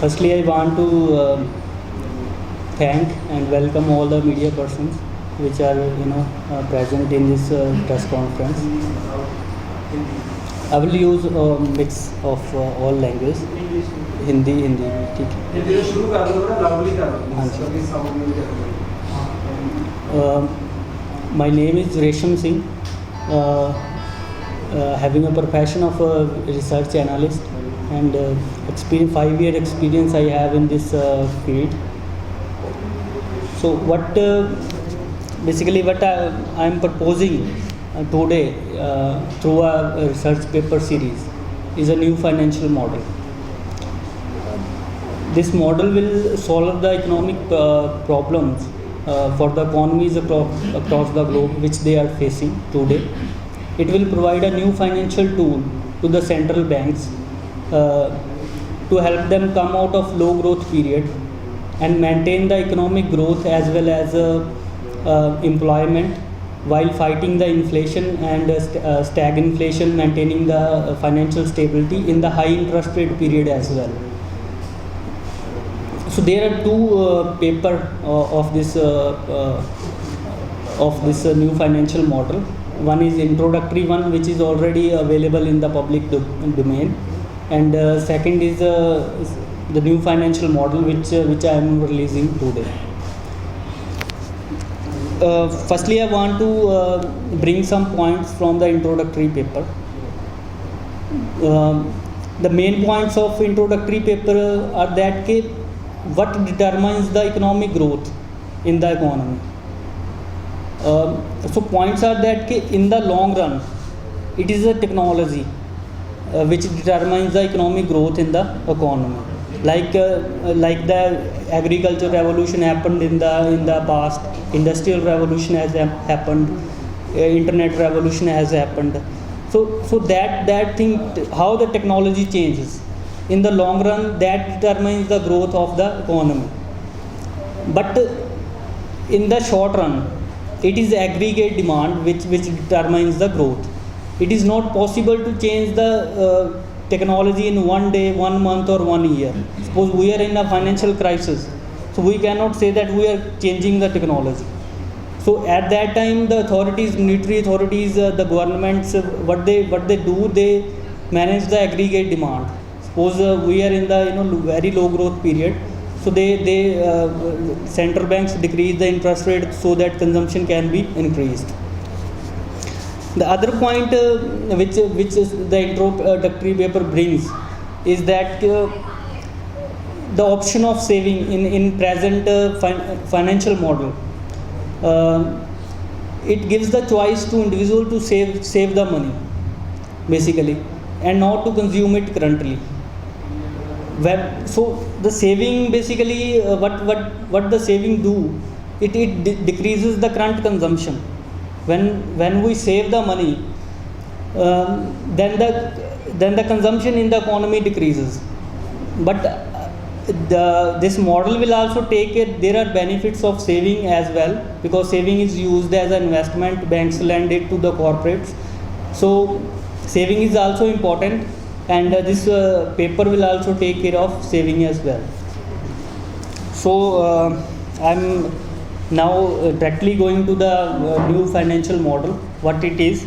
Firstly, I want to thank and welcome all the media persons which are present in this press conference. I will use a mix of all languages. Hindi ठीक है. हिंदी से शुरू कर दो, loudly कर दो. हाँ जी. सभी साउंड में कर दो. My name is Resham Singh, having a profession of a research analyst and 5-year experience I have in this field. So what basically what I am proposing today through a research paper series is a new financial model. This model will solve the economic problems for the economies across the globe which they are facing today. It will provide a new financial tool to the central banks to help them come out of low growth period and maintain the economic growth as well as employment while fighting the inflation and stagflation, maintaining the financial stability in the high interest rate period as well. So there are two paper of this new financial I is introductory one, which is already available in the public domain, and second is the new financial model which I am releasing today. Firstly, I want to bring some points from the introductory paper. The main points of introductory paper are that what determines the economic growth in the economy. So points are that in the long run it is a technology which determines the economic growth in the economy, like the agriculture revolution happened in the past, industrial revolution has happened, internet revolution has happened. So that thing, how the technology changes in the long run, that determines the growth of the economy. But in the short run, it is aggregate demand which determines the growth. It is not possible to change the technology in one day, 1 month or 1 year. Suppose we are in a financial crisis, so we cannot say that we are changing the technology. So at that time, the authorities, military authorities, the governments, what they do, they manage the aggregate demand. Suppose we are in the very low growth period, so they central banks decrease the interest rate so that consumption can be increased. The other point which the introductory paper brings is that the option of saving in present financial model, it gives the choice to individual to save the money basically and not to consume it currently. So the saving basically what the saving do, it decreases the current consumption. When we save the money, then the consumption in the economy decreases. But this model will also take it. There are benefits of saving as well, because saving is used as an investment. Banks lend it to the corporates. So saving is also important, and this paper will also take care of saving as well. So I'm now directly going to the new financial model, what it is.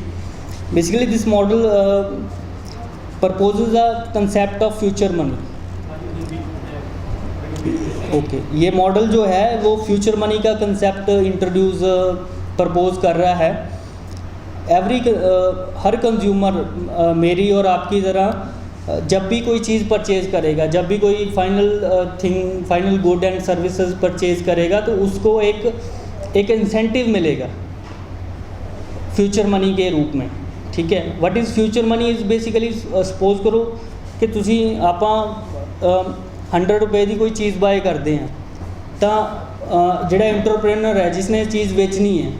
Basically this model proposes a concept of future money. Okay ये model जो है वो future money का concept introduce propose कर रहा है. हर consumer मेरी और आपकी तरह जब भी कोई चीज़ परचेज़ करेगा, जब भी कोई final good and services purchase करेगा, तो उसको एक इंसेंटिव मिलेगा फ्यूचर मनी के रूप में. ठीक है. What is future money is basically suppose करो कि तुसी आपां 100 रुपए की कोई चीज़ बाय करते हैं, तो जिहड़ा एंटरप्रेन्योर है जिसने चीज़ बेचनी है,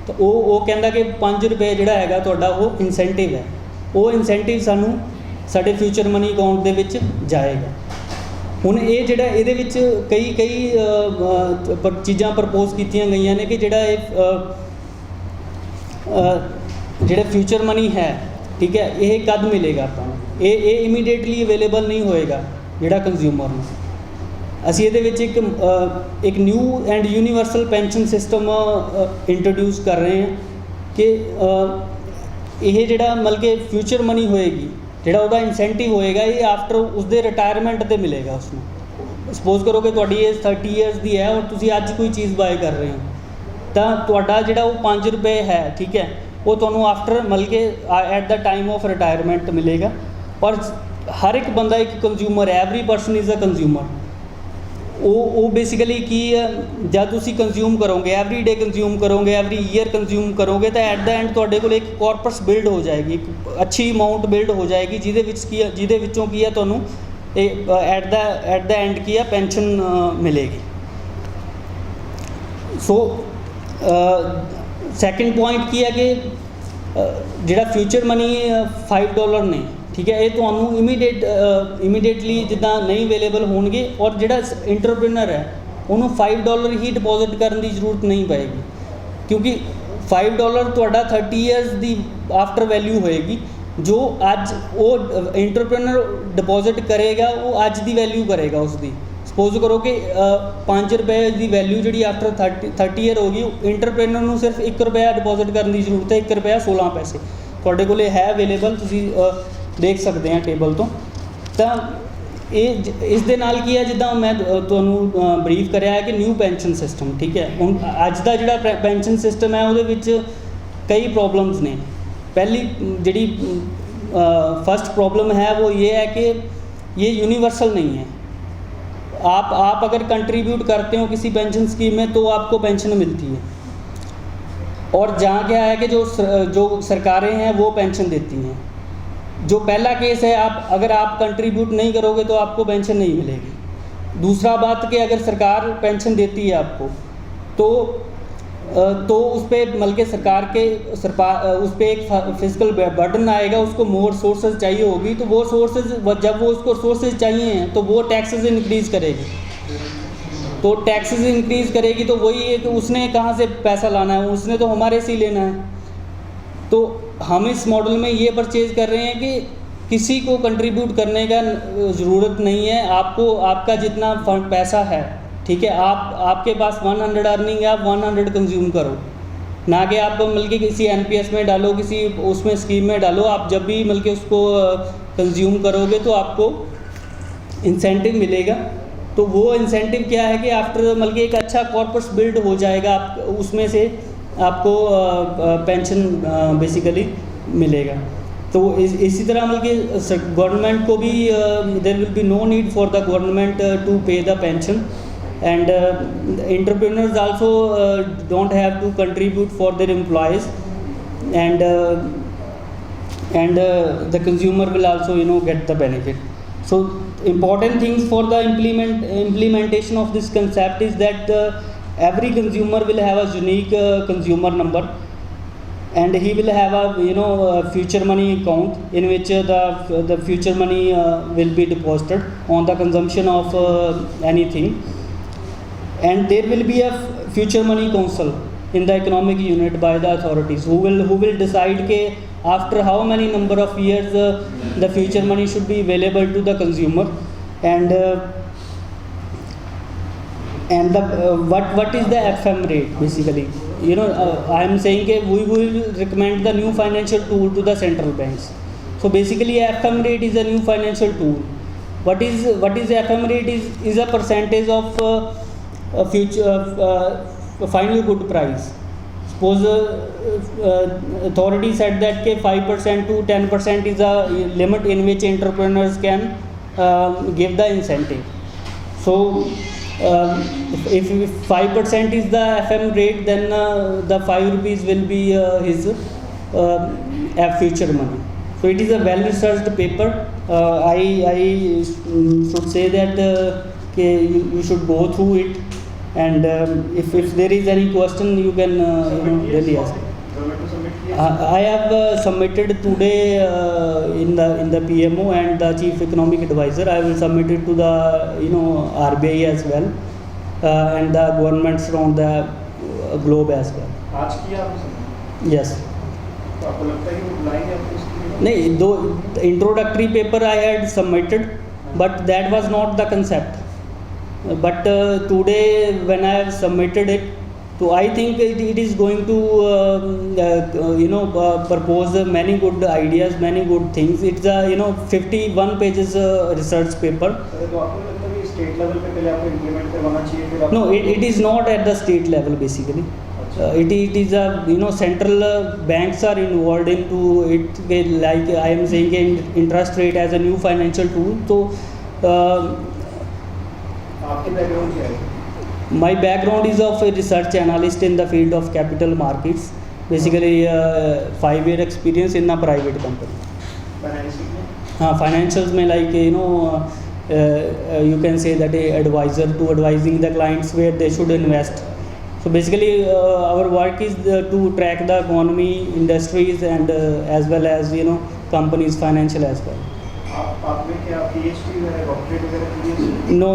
तो वो कहता कि 5 रुपए जिहड़ा हैगा तुहाडा वो इंसेंटिव है. वो इंसेंटिव सानू साडे फ्यूचर मनी अकाउंट दे विच जाएगा. हुण ये जिहड़ा इहदे विच कई चीज़ां प्रपोज कीतियां गईयां ने कि जिहड़ा फ्यूचर मनी है ठीक है, ਇਹ ਕਦ ਮਿਲੇਗਾ ਆਪਾਂ ਨੂੰ? ਇਹ ਇਮੀਡੀਏਟਲੀ ਅਵੇਲੇਬਲ ਨਹੀਂ ਹੋਏਗਾ ਜਿਹੜਾ ਕੰਜ਼ਿਊਮਰ ਨੂੰ। ਅਸੀਂ ਇਹਦੇ ਵਿੱਚ ਇੱਕ new and universal pension system introduce ਕਰ ਰਹੇ ਹਾਂ ਕਿ ਇਹ ਜਿਹੜਾ ਮਤਲਬ ਕਿ ਫਿਊਚਰ ਮਨੀ ਹੋਏਗੀ, ਜਿਹੜਾ ਉਹਦਾ ਇਨਸੈਂਟਿਵ ਹੋਏਗਾ, ਇਹ ਆਫਟਰ ਉਸਦੇ ਰਿਟਾਇਰਮੈਂਟ 'ਤੇ ਮਿਲੇਗਾ ਉਸਨੂੰ। ਸਪੋਜ਼ ਕਰੋ ਕਿ ਤੁਹਾਡੀ ਏਜ 30 ਇਅਰਸ ਦੀ ਹੈ ਔਰ ਤੁਸੀਂ ਅੱਜ ਕੋਈ ਚੀਜ਼ ਬਾਏ ਕਰ ਰਹੇ ਹੋ, ਤਾਂ ਤੁਹਾਡਾ ਜਿਹੜਾ ਉਹ 5 ਰੁਪਏ ਹੈ, ਠੀਕ ਹੈ, ਉਹ ਤੁਹਾਨੂੰ ਆਫਟਰ ਮਤਲਬ ਕਿ at the time of retirement ਮਿਲੇਗਾ। ਔਰ ਹਰ ਇੱਕ ਬੰਦਾ ਇੱਕ ਕੰਜ਼ਿਊਮਰ ਹੈ, every person is a consumer. ਉਹ ਬੇਸਿਕਲੀ ਕੀ ਹੈ, ਜਦ ਤੁਸੀਂ ਕੰਜ਼ਿਊਮ ਕਰੋਗੇ, ਐਵਰੀ ਡੇ ਕੰਜ਼ਿਊਮ ਕਰੋਗੇ, ਐਵਰੀ ਈਅਰ ਕੰਜ਼ਿਊਮ ਕਰੋਗੇ, ਤਾਂ ਐਟ ਦਾ ਐਂਡ ਤੁਹਾਡੇ ਕੋਲ ਇੱਕ ਕਾਰਪਸ ਬਿਲਡ ਹੋ ਜਾਏਗੀ, ਇੱਕ ਅੱਛੀ ਅਮਾਊਂਟ ਬਿਲਡ ਹੋ ਜਾਏਗੀ, ਜਿਹਦੇ ਵਿੱਚੋਂ ਕੀ ਹੈ ਤੁਹਾਨੂੰ ਇਹ ਐਟ ਦਾ ਐਂਡ ਕੀ ਹੈ ਪੈਨਸ਼ਨ ਮਿਲੇਗੀ। ਸੋ ਸੈਕਿੰਡ ਪੁਆਇੰਟ ਕੀ ਹੈ ਕਿ ਜਿਹੜਾ ਫਿਊਚਰ ਮਨੀ $5 ਨੇ, ਠੀਕ ਹੈ, ਇਹ ਤੁਹਾਨੂੰ ਇਮੀਡੀਏਟਲੀ ਜਿੱਦਾਂ ਨਹੀਂ ਅਵੇਲੇਬਲ ਹੋਣਗੇ। ਔਰ ਜਿਹੜਾ ਇੰਟਰਪ੍ਰੀਨਰ ਹੈ ਉਹਨੂੰ $5 ਹੀ ਡਿਪੋਜ਼ਿਟ ਕਰਨ ਦੀ ਜ਼ਰੂਰਤ ਨਹੀਂ ਪਏਗੀ, ਕਿਉਂਕਿ $5 ਤੁਹਾਡਾ 30 ਇਅਰਸ ਦੀ ਆਫਟਰ ਵੈਲਿਊ ਹੋਏਗੀ। ਜੋ ਅੱਜ ਉਹ ਇੰਟਰਪ੍ਰੀਨਰ ਡਿਪੋਜ਼ਿਟ ਕਰੇਗਾ ਉਹ ਅੱਜ ਦੀ ਵੈਲਿਊ ਕਰੇਗਾ ਉਸਦੀ। ਸਪੋਜ਼ ਕਰੋ ਕਿ 5 ਰੁਪਏ ਦੀ ਵੈਲਿਊ ਜਿਹੜੀ ਆਫਟਰ 30 ਈਅਰ ਹੋ ਗਈ, ਇੰਟਰਪ੍ਰੀਨਰ ਨੂੰ ਸਿਰਫ 1 ਰੁਪਇਆ ਡਿਪੋਜ਼ਿਟ ਕਰਨ ਦੀ ਜ਼ਰੂਰਤ ਹੈ, 1 ਰੁਪਇਆ 16 ਪੈਸੇ ਤੁਹਾਡੇ ਕੋਲ ਹੈ ਅਵੇਲੇਬਲ, ਤੁਸੀਂ ਦੇਖ ਸਕਦੇ ਆ ਟੇਬਲ ਤੋਂ। ਤਾਂ ਇਸ ਦੇ ਨਾਲ ਕੀ ਹੈ, ਜਿੱਦਾਂ ਮੈਂ ਤੁਹਾਨੂੰ ਬਰੀਫ ਕਰਿਆ ਹੈ ਕਿ ਨਿਊ ਪੈਨਸ਼ਨ ਸਿਸਟਮ, ਠੀਕ ਹੈ, ਹੁਣ ਅੱਜ ਦਾ ਜਿਹੜਾ ਪੈਨਸ਼ਨ ਸਿਸਟਮ ਹੈ ਉਹਦੇ ਵਿੱਚ ਕਈ ਪ੍ਰੋਬਲਮਸ ਨੇ। पहली जी फर्स्ट प्रॉब्लम है वो ये है कि ये यूनिवर्सल नहीं है। आप अगर कंट्रीब्यूट करते हो किसी पेंशन स्कीम में तो आपको पेंशन मिलती है, और जहाँ क्या है कि जो सरकारें हैं वो पेंशन देती हैं। जो पहला केस है, अगर आप कंट्रीब्यूट नहीं करोगे तो आपको पेंशन नहीं मिलेगी। दूसरा बात कि अगर सरकार पेंशन देती है आपको तो उस पर बल्कि सरकार के उस पर एक फिजिकल बर्डन आएगा, उसको मोर सोर्सेज चाहिए होगी, तो वो सोर्सेज जब वो उसको सोर्सेज चाहिए हैं तो वो टैक्सेस इंक्रीज़ करेगी। तो टैक्सेस इंक्रीज़ करेगी तो वही है कि उसने कहाँ से पैसा लाना है, उसने तो हमारे से ही लेना है। तो हम इस मॉडल में ये परचेज़ कर रहे हैं कि किसी को कंट्रीब्यूट करने का ज़रूरत नहीं है। आपको आपका जितना पैसा है, ठीक है, आपके पास 100 अर्निंग है, आप 100 कंज्यूम करो, ना कि आप मतलब कि किसी NPS में डालो, किसी उसमें स्कीम में डालो। आप जब भी मतलब कि उसको कंज्यूम करोगे तो आपको इंसेंटिव मिलेगा। तो वो इंसेंटिव क्या है कि आफ्टर मतलब कि एक अच्छा कॉर्पस बिल्ड हो जाएगा, आप उसमें से आपको पेंशन बेसिकली मिलेगा। तो इसी तरह मतलब कि गवर्नमेंट को भी there will be no need for the government to pay the pension, and entrepreneurs also don't have to contribute for their employees, and the consumer will also get the benefit. So important things for the implementation of this concept is that every consumer will have a unique consumer number, and he will have a future money account in which the future money will be deposited on the consumption of anything. And there will be a future money council in the economic unit by the authorities who will decide ke after how many number of years the future money should be available to the consumer, and what is the FM rate basically. I am saying that we will recommend the new financial tool to the central banks. So basically FM rate is a new financial tool. What is FM rate is a percentage of final good price. Suppose authority said that 5% to 10% is a limit in which entrepreneurs can give the incentive. So if 5% is the FM rate, then the 5 rupees will be his future money. So it is a well researched paper. I should say that you should go through it, and if there is any question you can really ask. I have submitted today in the PMO and the Chief Economic Advisor. I will submit it to the RBI as well, and the governments around the globe as well. आज किया आपने? Yes. तो आपको लगता है कि वो बुलाएंगे आपको इसके लिए? नहीं, दो introductory paper I had submitted, but that was not the concept. But today when I have submitted it, so I think it is going to propose many good ideas, many good things. It's a 51 pages research paper. Sir तो आपको लगता है कि state level पे पहले आपको implement करवाना चाहिए फिर No, it is not at the state level basically. It is a central banks are involved into it, like I am saying interest rate as a new financial tool. So आपके background क्या है? my background is of a research analyst in the field of capital markets. Basically 5-year experience in a private company. Financial में Financials में like you can say that a advisor to advising the clients where they should invest. So basically our work is to track the economy, industries and as well as companies financial as well. आप में क्या PhD वगैरह doctorate वगैरह किए? No,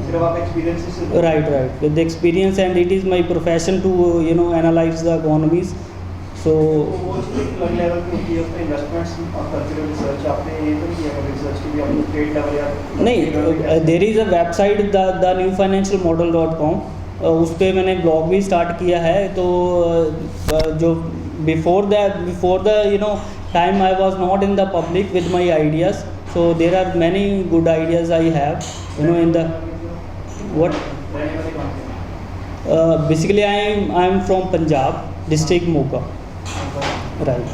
सिर्फ आप experience से right. With the experience, and it is my profession to analyze the economies. So वो चीज़ अलग लेवल की होती है उसमें इन्वेस्टमेंट्स और कल्चरल रिसर्च आपने ये तो नहीं किया कभी रिसर्च के लिए आपको स्टेट लेवल या नहीं, there is a website the new financial model .com, उस पर मैंने ब्लॉग भी स्टार्ट किया है. तो जो before the time I was not in the public with my ideas. So there are many good ideas I have in the what basically I am from Punjab, district Moga, right.